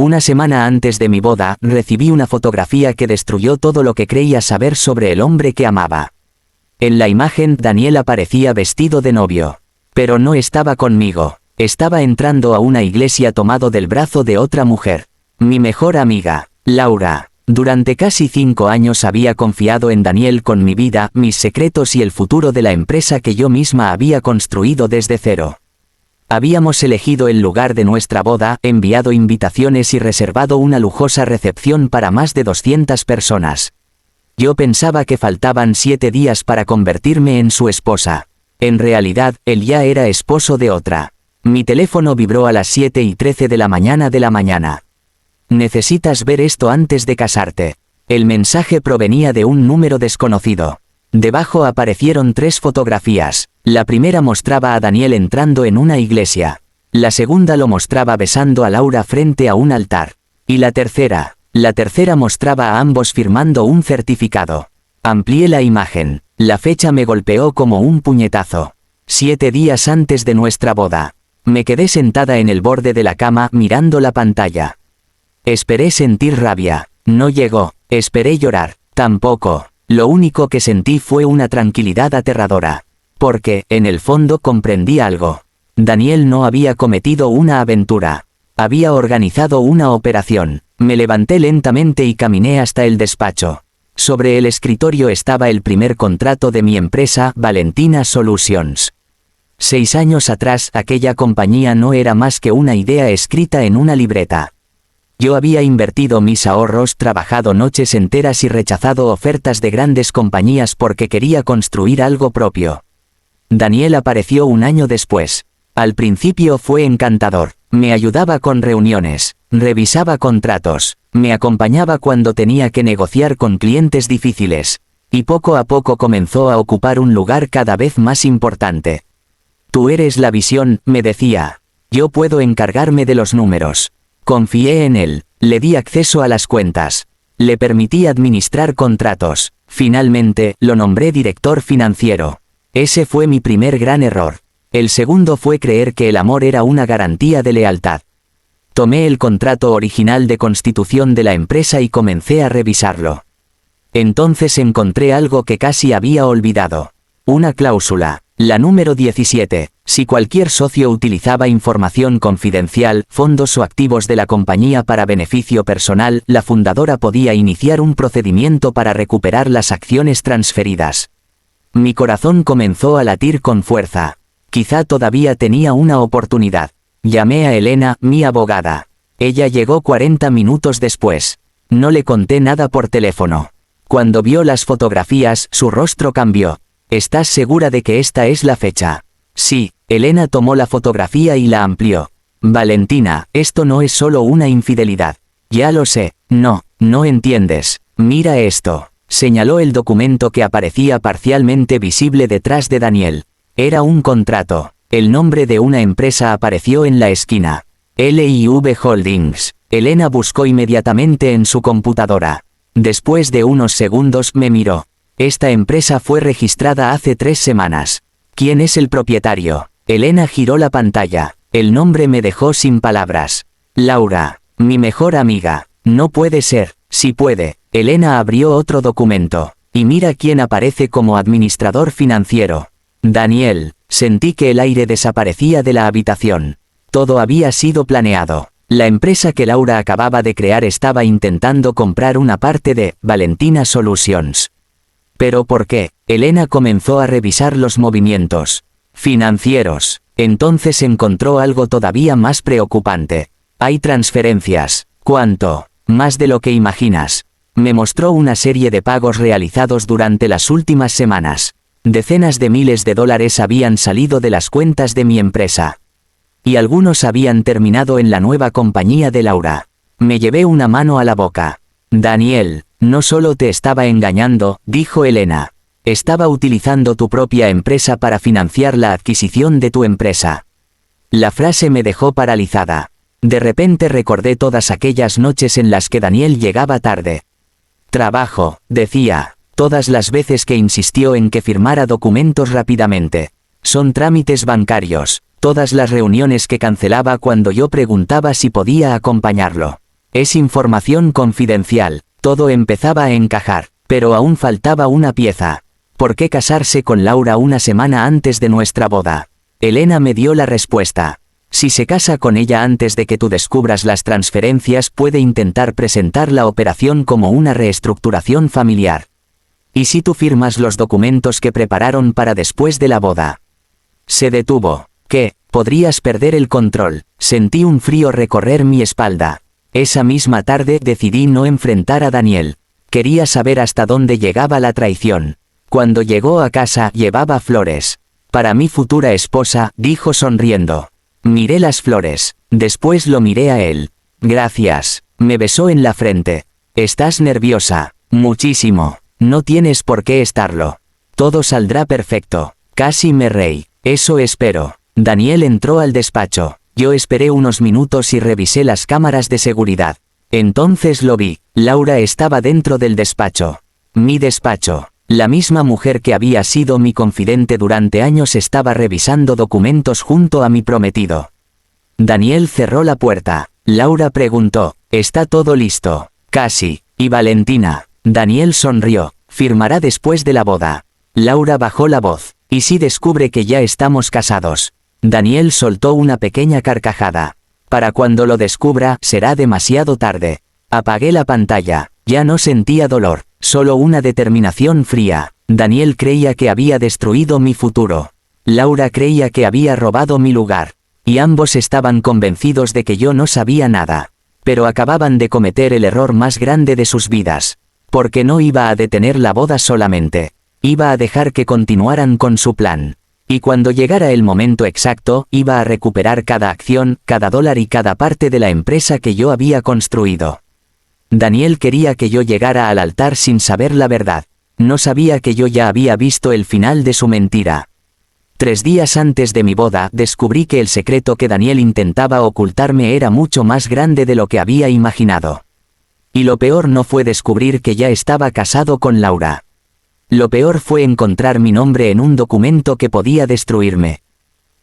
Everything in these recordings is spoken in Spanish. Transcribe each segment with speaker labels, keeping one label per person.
Speaker 1: Una semana antes de mi boda, recibí una fotografía que destruyó todo lo que creía saber sobre el hombre que amaba. En la imagen, Daniel aparecía vestido de novio. Pero no estaba conmigo. Estaba entrando a una iglesia tomado del brazo de otra mujer. Mi mejor amiga, Laura. Durante casi 5 años había confiado en Daniel con mi vida, mis secretos y el futuro de la empresa que yo misma había construido desde cero. Habíamos elegido el lugar de nuestra boda, enviado invitaciones y reservado una lujosa recepción para más de 200 personas. Yo pensaba que faltaban 7 días para convertirme en su esposa. En realidad, él ya era esposo de otra. Mi teléfono vibró a las 7:13 de la mañana. Necesitas ver esto antes de casarte. El mensaje provenía de un número desconocido. Debajo aparecieron 3 fotografías. La primera mostraba a Daniel entrando en una iglesia. La segunda lo mostraba besando a Laura frente a un altar. Y la tercera mostraba a ambos firmando un certificado. Amplié la imagen. La fecha me golpeó como un puñetazo. 7 días antes de nuestra boda. Me quedé sentada en el borde de la cama mirando la pantalla. Esperé sentir rabia. No llegó. Esperé llorar. Tampoco. Lo único que sentí fue una tranquilidad aterradora. Porque, en el fondo, comprendí algo. Daniel no había cometido una aventura. Había organizado una operación. Me levanté lentamente y caminé hasta el despacho. Sobre el escritorio estaba el primer contrato de mi empresa, Valentina Solutions. 6 años atrás, aquella compañía no era más que una idea escrita en una libreta. Yo había invertido mis ahorros, trabajado noches enteras y rechazado ofertas de grandes compañías porque quería construir algo propio. Daniel apareció un año después. Al principio fue encantador. Me ayudaba con reuniones, revisaba contratos, me acompañaba cuando tenía que negociar con clientes difíciles. Y poco a poco comenzó a ocupar un lugar cada vez más importante. Tú eres la visión, me decía. Yo puedo encargarme de los números. Confié en él, le di acceso a las cuentas, le permití administrar contratos, finalmente lo nombré director financiero. Ese fue mi primer gran error. El segundo fue creer que el amor era una garantía de lealtad. Tomé el contrato original de constitución de la empresa y comencé a revisarlo. Entonces encontré algo que casi había olvidado. Una cláusula, la número 17. Si cualquier socio utilizaba información confidencial, fondos o activos de la compañía para beneficio personal, la fundadora podía iniciar un procedimiento para recuperar las acciones transferidas. Mi corazón comenzó a latir con fuerza. Quizá todavía tenía una oportunidad. Llamé a Elena, mi abogada. Ella llegó 40 minutos después. No le conté nada por teléfono. Cuando vio las fotografías, su rostro cambió. ¿Estás segura de que esta es la fecha? Sí. Elena tomó la fotografía y la amplió. Valentina, esto no es solo una infidelidad. Ya lo sé. No entiendes. Mira esto. Señaló el documento que aparecía parcialmente visible detrás de Daniel. Era un contrato. El nombre de una empresa apareció en la esquina. LIV Holdings. Elena buscó inmediatamente en su computadora. Después de unos segundos me miró. Esta empresa fue registrada hace 3 semanas. ¿Quién es el propietario? Elena giró la pantalla. El nombre me dejó sin palabras. Laura, mi mejor amiga. No puede ser. Sí puede. Elena abrió otro documento. Y mira quién aparece como administrador financiero. Daniel. Sentí que el aire desaparecía de la habitación. Todo había sido planeado. La empresa que Laura acababa de crear estaba intentando comprar una parte de Valentina Solutions. ¿Pero por qué? Elena comenzó a revisar los movimientos financieros. Entonces encontró algo todavía más preocupante. Hay transferencias. ¿Cuánto? Más de lo que imaginas. Me mostró una serie de pagos realizados durante las últimas semanas. Decenas de miles de dólares habían salido de las cuentas de mi empresa. Y algunos habían terminado en la nueva compañía de Laura. Me llevé una mano a la boca. Daniel, no solo te estaba engañando, dijo Elena. Estaba utilizando tu propia empresa para financiar la adquisición de tu empresa. La frase me dejó paralizada. De repente recordé todas aquellas noches en las que Daniel llegaba tarde. Trabajo, decía, todas las veces que insistió en que firmara documentos rápidamente. Son trámites bancarios, todas las reuniones que cancelaba cuando yo preguntaba si podía acompañarlo. Es información confidencial. Todo empezaba a encajar, pero aún faltaba una pieza. ¿Por qué casarse con Laura una semana antes de nuestra boda? Elena me dio la respuesta. Si se casa con ella antes de que tú descubras las transferencias, puede intentar presentar la operación como una reestructuración familiar. ¿Y si tú firmas los documentos que prepararon para después de la boda? Se detuvo. ¿Qué? Podrías perder el control. Sentí un frío recorrer mi espalda. Esa misma tarde decidí no enfrentar a Daniel. Quería saber hasta dónde llegaba la traición. Cuando llegó a casa llevaba flores. Para mi futura esposa, dijo sonriendo. Miré las flores. Después lo miré a él. Gracias. Me besó en la frente. ¿Estás nerviosa? Muchísimo. No tienes por qué estarlo. Todo saldrá perfecto. Casi me reí. Eso espero. Daniel entró al despacho. Yo esperé unos minutos y revisé las cámaras de seguridad. Entonces lo vi. Laura estaba dentro del despacho. Mi despacho. La misma mujer que había sido mi confidente durante años estaba revisando documentos junto a mi prometido. Daniel cerró la puerta. Laura preguntó, ¿está todo listo? Casi. ¿Y Valentina? Daniel sonrió. Firmará después de la boda. Laura bajó la voz. ¿Y si descubre que ya estamos casados? Daniel soltó una pequeña carcajada. Para cuando lo descubra, será demasiado tarde. Apagué la pantalla. Ya no sentía dolor, solo una determinación fría. Daniel creía que había destruido mi futuro. Laura creía que había robado mi lugar. Y ambos estaban convencidos de que yo no sabía nada. Pero acababan de cometer el error más grande de sus vidas. Porque no iba a detener la boda solamente. Iba a dejar que continuaran con su plan. Y cuando llegara el momento exacto, iba a recuperar cada acción, cada dólar y cada parte de la empresa que yo había construido. Daniel quería que yo llegara al altar sin saber la verdad. No sabía que yo ya había visto el final de su mentira. 3 días antes de mi boda, descubrí que el secreto que Daniel intentaba ocultarme era mucho más grande de lo que había imaginado. Y lo peor no fue descubrir que ya estaba casado con Laura. Lo peor fue encontrar mi nombre en un documento que podía destruirme.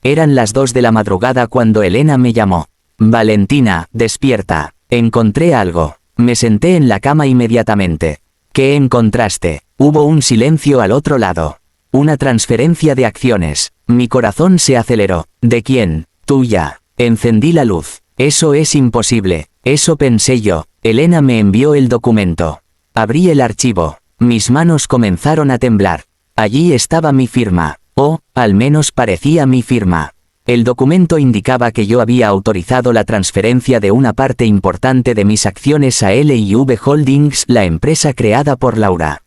Speaker 1: Eran las 2 de la madrugada cuando Elena me llamó. Valentina, despierta. Encontré algo. Me senté en la cama inmediatamente. ¿Qué encontraste? Hubo un silencio al otro lado. Una transferencia de acciones. Mi corazón se aceleró. ¿De quién? Tuya. Encendí la luz. Eso es imposible. Eso pensé yo. Elena me envió el documento. Abrí el archivo. Mis manos comenzaron a temblar. Allí estaba mi firma. O, al menos parecía mi firma. El documento indicaba que yo había autorizado la transferencia de una parte importante de mis acciones a L&V Holdings, la empresa creada por Laura.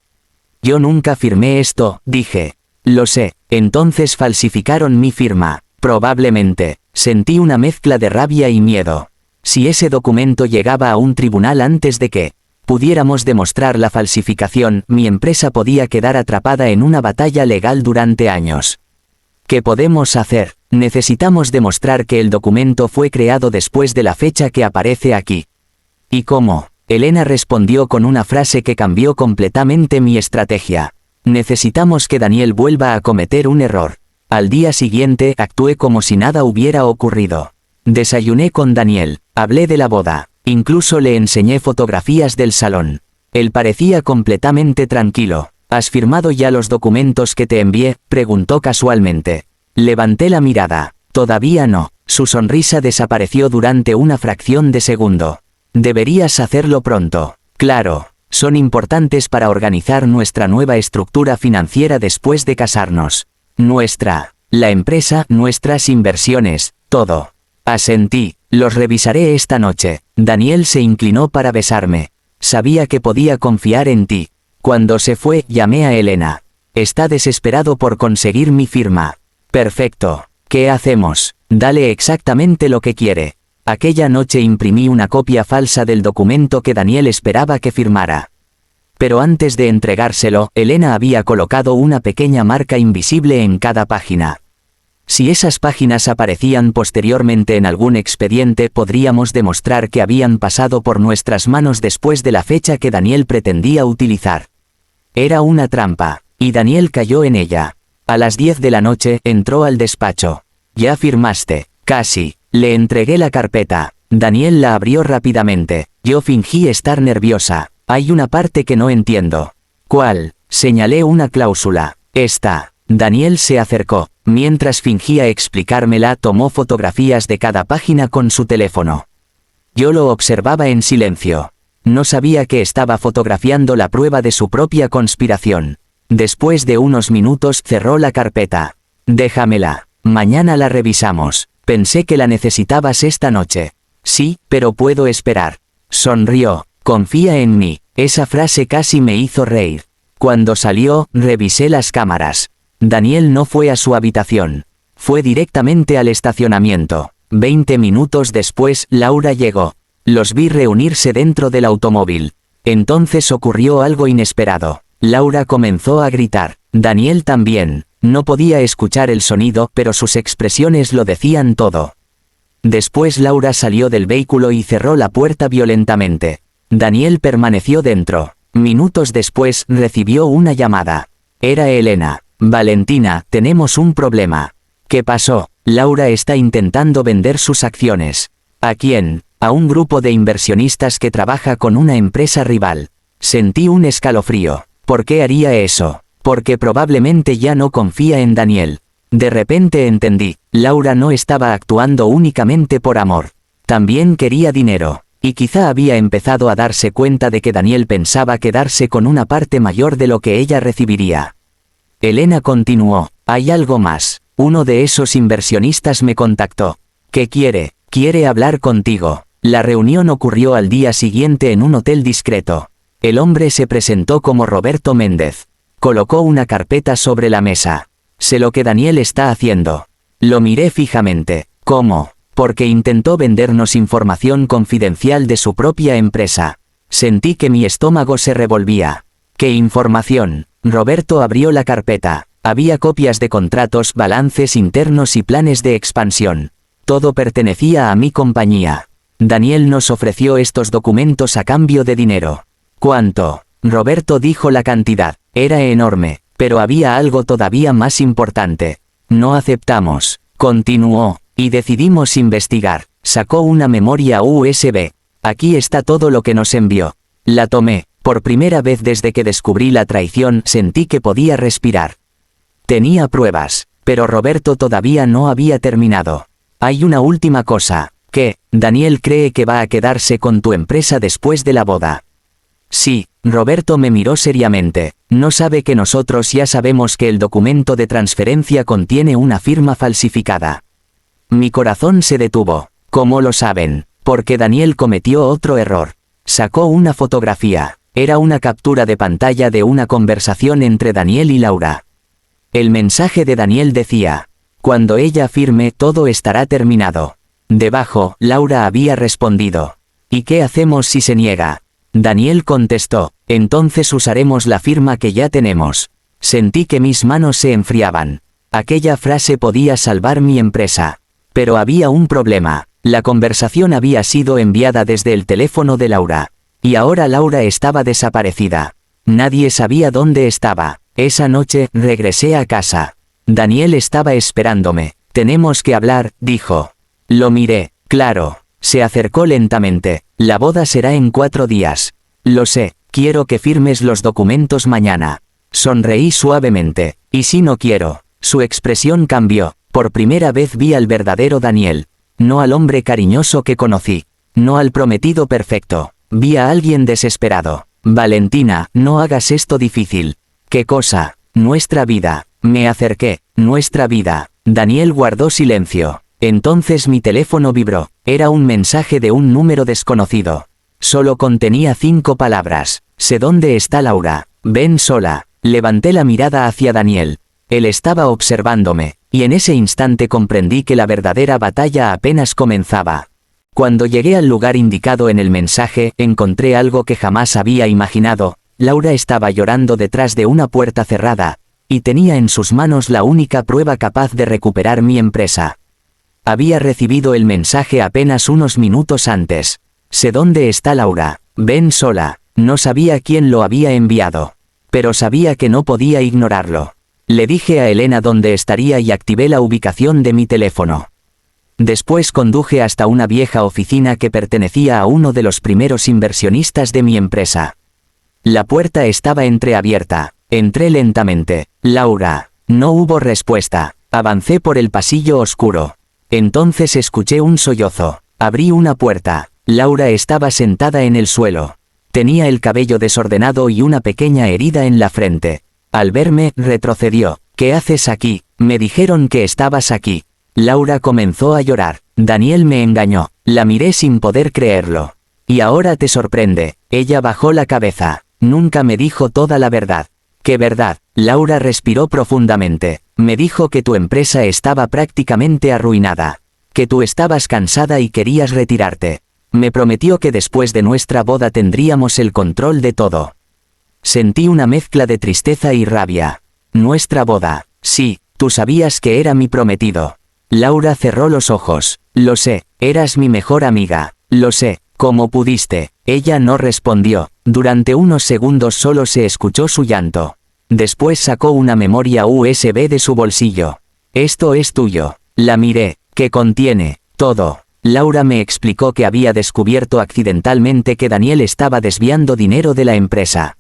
Speaker 1: Yo nunca firmé esto, dije. Lo sé, entonces falsificaron mi firma. Probablemente. Sentí una mezcla de rabia y miedo. Si ese documento llegaba a un tribunal antes de que pudiéramos demostrar la falsificación, mi empresa podía quedar atrapada en una batalla legal durante años. ¿Qué podemos hacer? Necesitamos demostrar que el documento fue creado después de la fecha que aparece aquí. ¿Y cómo? Elena respondió con una frase que cambió completamente mi estrategia. Necesitamos que Daniel vuelva a cometer un error. Al día siguiente actué como si nada hubiera ocurrido. Desayuné con Daniel, hablé de la boda, incluso le enseñé fotografías del salón. Él parecía completamente tranquilo. ¿Has firmado ya los documentos que te envié?, preguntó casualmente. Levanté la mirada. Todavía no. Su sonrisa desapareció durante una fracción de segundo. Deberías hacerlo pronto. Claro. Son importantes para organizar nuestra nueva estructura financiera después de casarnos. La empresa, nuestras inversiones, todo. Asentí. Los revisaré esta noche. Daniel se inclinó para besarme. Sabía que podía confiar en ti. Cuando se fue, llamé a Elena. Está desesperado por conseguir mi firma. Perfecto. ¿Qué hacemos? Dale exactamente lo que quiere. Aquella noche imprimí una copia falsa del documento que Daniel esperaba que firmara. Pero antes de entregárselo, Elena había colocado una pequeña marca invisible en cada página. Si esas páginas aparecían posteriormente en algún expediente, podríamos demostrar que habían pasado por nuestras manos después de la fecha que Daniel pretendía utilizar. Era una trampa, y Daniel cayó en ella. A las 10 de la noche, entró al despacho. ¿Ya firmaste? Casi. Le entregué la carpeta. Daniel la abrió rápidamente. Yo fingí estar nerviosa. Hay una parte que no entiendo. ¿Cuál? Señalé una cláusula. Esta. Daniel se acercó. Mientras fingía explicármela, tomó fotografías de cada página con su teléfono. Yo lo observaba en silencio. No sabía que estaba fotografiando la prueba de su propia conspiración. Después de unos minutos cerró la carpeta. Déjamela. Mañana la revisamos. Pensé que la necesitabas esta noche. Sí, pero puedo esperar. Sonrió. Confía en mí. Esa frase casi me hizo reír. Cuando salió, revisé las cámaras. Daniel no fue a su habitación. Fue directamente al estacionamiento. 20 minutos después, Laura llegó. Los vi reunirse dentro del automóvil. Entonces ocurrió algo inesperado. Laura comenzó a gritar. Daniel también. No podía escuchar el sonido, pero sus expresiones lo decían todo. Después Laura salió del vehículo y cerró la puerta violentamente. Daniel permaneció dentro. Minutos después, recibió una llamada. Era Elena. Valentina, tenemos un problema. ¿Qué pasó? Laura está intentando vender sus acciones. ¿A quién? A un grupo de inversionistas que trabaja con una empresa rival. Sentí un escalofrío. ¿Por qué haría eso? Porque probablemente ya no confía en Daniel. De repente entendí. Laura no estaba actuando únicamente por amor. También quería dinero. Y quizá había empezado a darse cuenta de que Daniel pensaba quedarse con una parte mayor de lo que ella recibiría. Elena continuó. Hay algo más. Uno de esos inversionistas me contactó. ¿Qué quiere? Quiere hablar contigo. La reunión ocurrió al día siguiente en un hotel discreto. El hombre se presentó como Roberto Méndez. Colocó una carpeta sobre la mesa. Sé lo que Daniel está haciendo. Lo miré fijamente. ¿Cómo? Porque intentó vendernos información confidencial de su propia empresa. Sentí que mi estómago se revolvía. ¿Qué información? Roberto abrió la carpeta. Había copias de contratos, balances internos y planes de expansión. Todo pertenecía a mi compañía. Daniel nos ofreció estos documentos a cambio de dinero. ¿Cuánto? Roberto dijo la cantidad. Era enorme, pero había algo todavía más importante. No aceptamos. Continuó, y decidimos investigar. Sacó una memoria USB. Aquí está todo lo que nos envió. La tomé. Por primera vez desde que descubrí la traición, sentí que podía respirar. Tenía pruebas, pero Roberto todavía no había terminado. Hay una última cosa. ¿Qué? Daniel cree que va a quedarse con tu empresa después de la boda. Sí, Roberto me miró seriamente. No sabe que nosotros ya sabemos que el documento de transferencia contiene una firma falsificada. Mi corazón se detuvo. ¿Cómo lo saben? Porque Daniel cometió otro error. Sacó una fotografía. Era una captura de pantalla de una conversación entre Daniel y Laura. El mensaje de Daniel decía: cuando ella firme todo estará terminado. Debajo, Laura había respondido: ¿y qué hacemos si se niega? Daniel contestó: entonces usaremos la firma que ya tenemos. Sentí que mis manos se enfriaban. Aquella frase podía salvar mi empresa. Pero había un problema. La conversación había sido enviada desde el teléfono de Laura. Y ahora Laura estaba desaparecida. Nadie sabía dónde estaba. Esa noche, regresé a casa. Daniel estaba esperándome. Tenemos que hablar, dijo. Lo miré. Claro. Se acercó lentamente. La boda será en 4 días. Lo sé. Quiero que firmes los documentos mañana. Sonreí suavemente. ¿Y si no quiero? Su expresión cambió. Por primera vez vi al verdadero Daniel. No al hombre cariñoso que conocí. No al prometido perfecto. Vi a alguien desesperado. Valentina, no hagas esto difícil. ¿Qué cosa? Nuestra vida. Me acerqué. Nuestra vida. Daniel guardó silencio. Entonces mi teléfono vibró. Era un mensaje de un número desconocido. Solo contenía 5 palabras. Sé dónde está Laura. Ven sola. Levanté la mirada hacia Daniel. Él estaba observándome, y en ese instante comprendí que la verdadera batalla apenas comenzaba. Cuando llegué al lugar indicado en el mensaje, encontré algo que jamás había imaginado. Laura estaba llorando detrás de una puerta cerrada, y tenía en sus manos la única prueba capaz de recuperar mi empresa. Había recibido el mensaje apenas unos minutos antes. Sé dónde está Laura. Ven sola. No sabía quién lo había enviado. Pero sabía que no podía ignorarlo. Le dije a Elena dónde estaría y activé la ubicación de mi teléfono. Después conduje hasta una vieja oficina que pertenecía a uno de los primeros inversionistas de mi empresa. La puerta estaba entreabierta. Entré lentamente. Laura. No hubo respuesta. Avancé por el pasillo oscuro. Entonces escuché un sollozo. Abrí una puerta. Laura estaba sentada en el suelo. Tenía el cabello desordenado y una pequeña herida en la frente. Al verme, retrocedió. ¿Qué haces aquí? Me dijeron que estabas aquí. Laura comenzó a llorar. Daniel me engañó. La miré sin poder creerlo. Y ahora te sorprende. Ella bajó la cabeza. Nunca me dijo toda la verdad. ¿Qué verdad? Laura respiró profundamente. Me dijo que tu empresa estaba prácticamente arruinada. Que tú estabas cansada y querías retirarte. Me prometió que después de nuestra boda tendríamos el control de todo. Sentí una mezcla de tristeza y rabia. Nuestra boda. Sí, tú sabías que era mi prometido. Laura cerró los ojos. Lo sé, eras mi mejor amiga. Lo sé, ¿cómo pudiste? Ella no respondió. Durante unos segundos solo se escuchó su llanto. Después sacó una memoria USB de su bolsillo. Esto es tuyo. La miré. ¿Qué contiene? Todo. Laura me explicó que había descubierto accidentalmente que Daniel estaba desviando dinero de la empresa.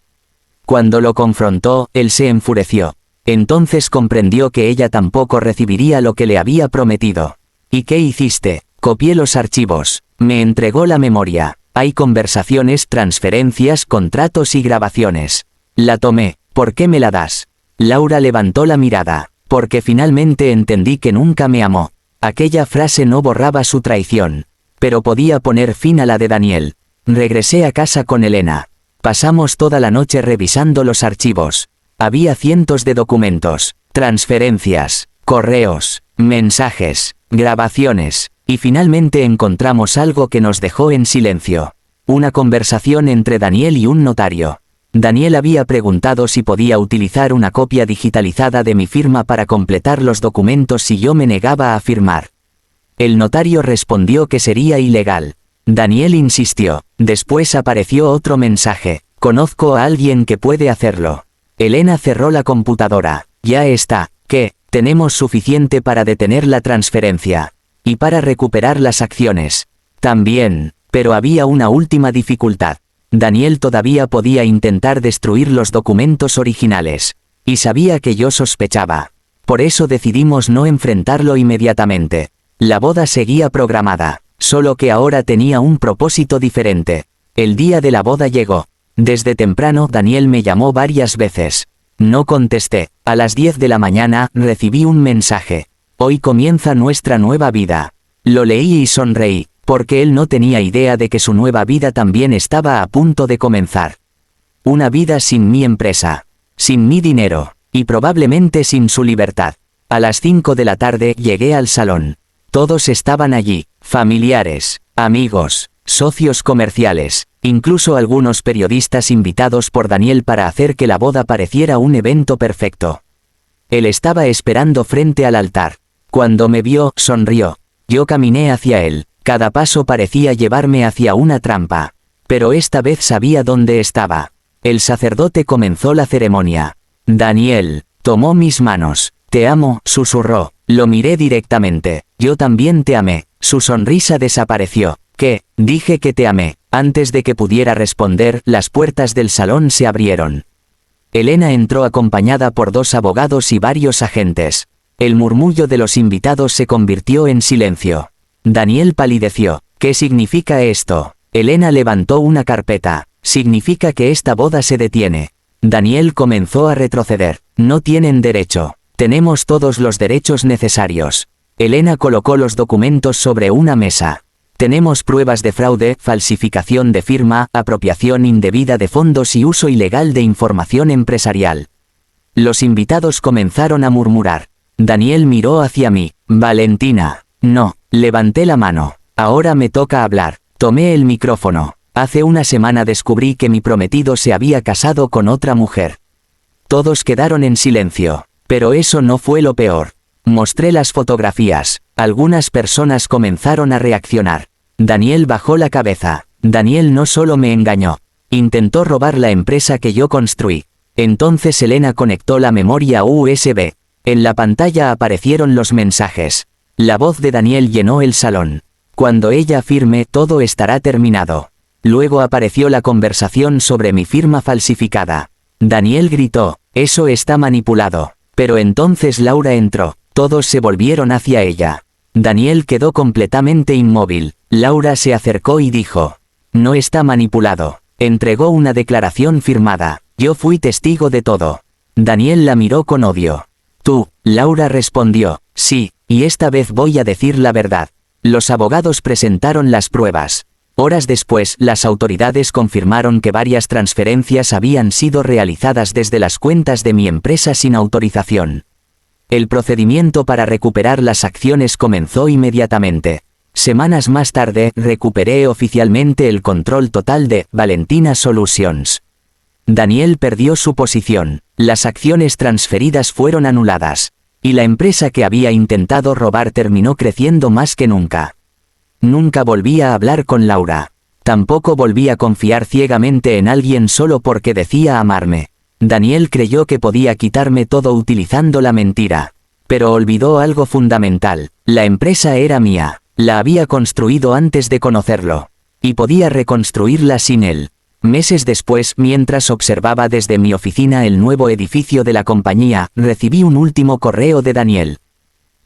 Speaker 1: Cuando lo confrontó, él se enfureció. Entonces comprendió que ella tampoco recibiría lo que le había prometido. ¿Y qué hiciste? Copié los archivos. Me entregó la memoria. Hay conversaciones, transferencias, contratos y grabaciones. La tomé. ¿Por qué me la das? Laura levantó la mirada. Porque finalmente entendí que nunca me amó. Aquella frase no borraba su traición. Pero podía poner fin a la de Daniel. Regresé a casa con Elena. Pasamos toda la noche revisando los archivos. Había cientos de documentos, transferencias, correos, mensajes, grabaciones, y finalmente encontramos algo que nos dejó en silencio. Una conversación entre Daniel y un notario. Daniel había preguntado si podía utilizar una copia digitalizada de mi firma para completar los documentos si yo me negaba a firmar. El notario respondió que sería ilegal. Daniel insistió. Después apareció otro mensaje. Conozco a alguien que puede hacerlo. Elena cerró la computadora. Ya está. ¿Qué? Tenemos suficiente para detener la transferencia. Y para recuperar las acciones. También. Pero había una última dificultad. Daniel todavía podía intentar destruir los documentos originales. Y sabía que yo sospechaba. Por eso decidimos no enfrentarlo inmediatamente. La boda seguía programada, solo que ahora tenía un propósito diferente. El día de la boda llegó. Desde temprano Daniel me llamó varias veces. No contesté. A las 10 de la mañana recibí un mensaje. Hoy comienza nuestra nueva vida. Lo leí y sonreí, porque él no tenía idea de que su nueva vida también estaba a punto de comenzar. Una vida sin mi empresa, sin mi dinero, y probablemente sin su libertad. A las 5 de la tarde llegué al salón. Todos estaban allí, familiares, amigos, socios comerciales, incluso algunos periodistas invitados por Daniel para hacer que la boda pareciera un evento perfecto. Él estaba esperando frente al altar. Cuando me vio, sonrió. Yo caminé hacia él. Cada paso parecía llevarme hacia una trampa. Pero esta vez sabía dónde estaba. El sacerdote comenzó la ceremonia. Daniel tomó mis manos. Te amo, susurró. Lo miré directamente. Yo también te amé. Su sonrisa desapareció. ¿Qué? Dije que te amé. Antes de que pudiera responder, las puertas del salón se abrieron. Elena entró acompañada por 2 abogados y varios agentes. El murmullo de los invitados se convirtió en silencio. Daniel palideció. ¿Qué significa esto? Elena levantó una carpeta. Significa que esta boda se detiene. Daniel comenzó a retroceder. No tienen derecho. Tenemos todos los derechos necesarios. Elena colocó los documentos sobre una mesa. Tenemos pruebas de fraude, falsificación de firma, apropiación indebida de fondos y uso ilegal de información empresarial. Los invitados comenzaron a murmurar. Daniel miró hacia mí. Valentina. No. Levanté la mano. Ahora me toca hablar. Tomé el micrófono. Hace una semana descubrí que mi prometido se había casado con otra mujer. Todos quedaron en silencio. Pero eso no fue lo peor. Mostré las fotografías. Algunas personas comenzaron a reaccionar. Daniel bajó la cabeza. Daniel no solo me engañó. Intentó robar la empresa que yo construí. Entonces Elena conectó la memoria USB. En la pantalla aparecieron los mensajes. La voz de Daniel llenó el salón. Cuando ella firme, todo estará terminado. Luego apareció la conversación sobre mi firma falsificada. Daniel gritó, eso está manipulado. Pero entonces Laura entró. Todos se volvieron hacia ella. Daniel quedó completamente inmóvil. Laura se acercó y dijo, no está manipulado. Entregó una declaración firmada. Yo fui testigo de todo. Daniel la miró con odio. Tú, Laura respondió, sí, y esta vez voy a decir la verdad. Los abogados presentaron las pruebas. Horas después, las autoridades confirmaron que varias transferencias habían sido realizadas desde las cuentas de mi empresa sin autorización. El procedimiento para recuperar las acciones comenzó inmediatamente. Semanas más tarde, recuperé oficialmente el control total de Valentina Solutions. Daniel perdió su posición, las acciones transferidas fueron anuladas, y la empresa que había intentado robar terminó creciendo más que nunca. Nunca volví a hablar con Laura. Tampoco volví a confiar ciegamente en alguien solo porque decía amarme. Daniel creyó que podía quitarme todo utilizando la mentira. Pero olvidó algo fundamental, la empresa era mía, la había construido antes de conocerlo. Y podía reconstruirla sin él. Meses después, mientras observaba desde mi oficina el nuevo edificio de la compañía, recibí un último correo de Daniel.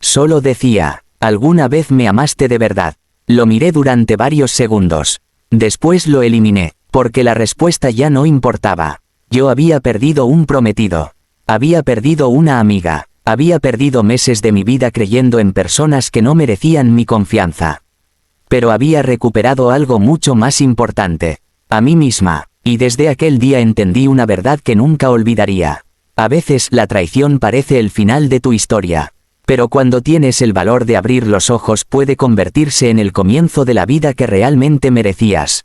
Speaker 1: Solo decía, ¿alguna vez me amaste de verdad? Lo miré durante varios segundos. Después lo eliminé, porque la respuesta ya no importaba. Yo había perdido un prometido. Había perdido una amiga. Había perdido meses de mi vida creyendo en personas que no merecían mi confianza. Pero había recuperado algo mucho más importante. A mí misma. Y desde aquel día entendí una verdad que nunca olvidaría. A veces la traición parece el final de tu historia. Pero cuando tienes el valor de abrir los ojos puede convertirse en el comienzo de la vida que realmente merecías.